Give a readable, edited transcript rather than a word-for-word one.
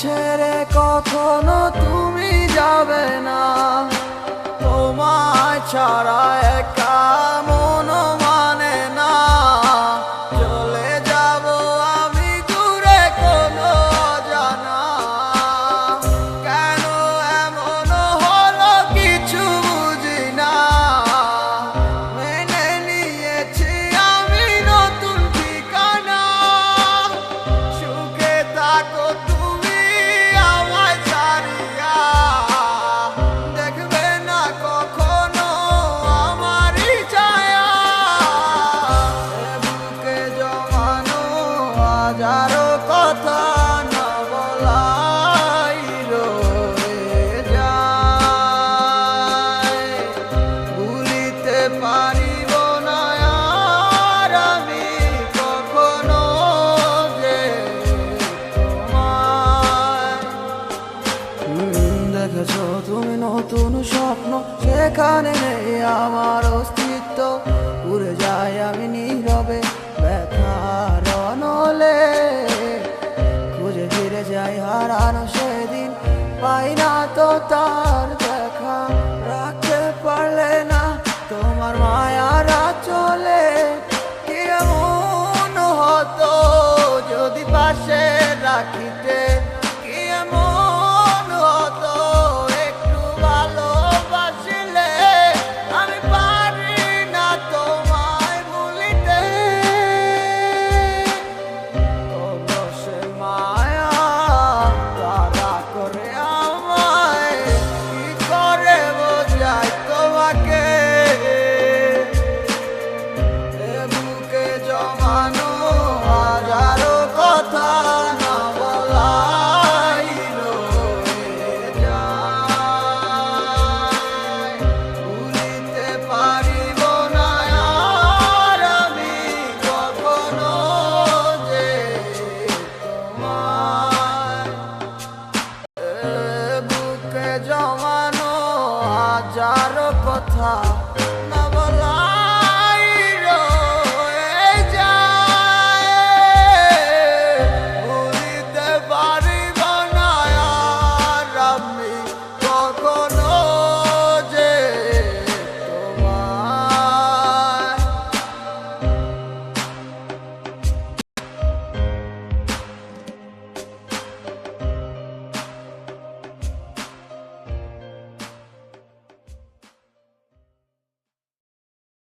ছেড়ে কখনো তুমি যাবে না, তোমায় ছাড়া একা মন মানে না। চলে যাব আমি দূরে কোনো অজানা, কেন এমন হলো কিছু বুঝি না। মেনে নিয়েছি আমি নতুন ঠিকানা, সুখে থাকো তুমি আমায় ছাড়িয়া, দেখবে না কখনো আমারই ছায়া। এ বুকে জমানো হাজারো কথা না বলাই রয়ে যায়, ভুলিতে পারিব না আর আমি কখনো যে তোমায়। দেখেছো তুমি নতুন স্বপ্ন, সেখানে নেই আমার অস্তিত্ব। উড়ে যাই আমি নীরবে ব্যথার অনলে, খুঁজে ফিরে যাই হারানো সেদিন, পাই না তো তার দেখা। রাখতে পারলে না তোমার মায়ারা চলে, কি এমন হতো যদি পাশে রাখিতে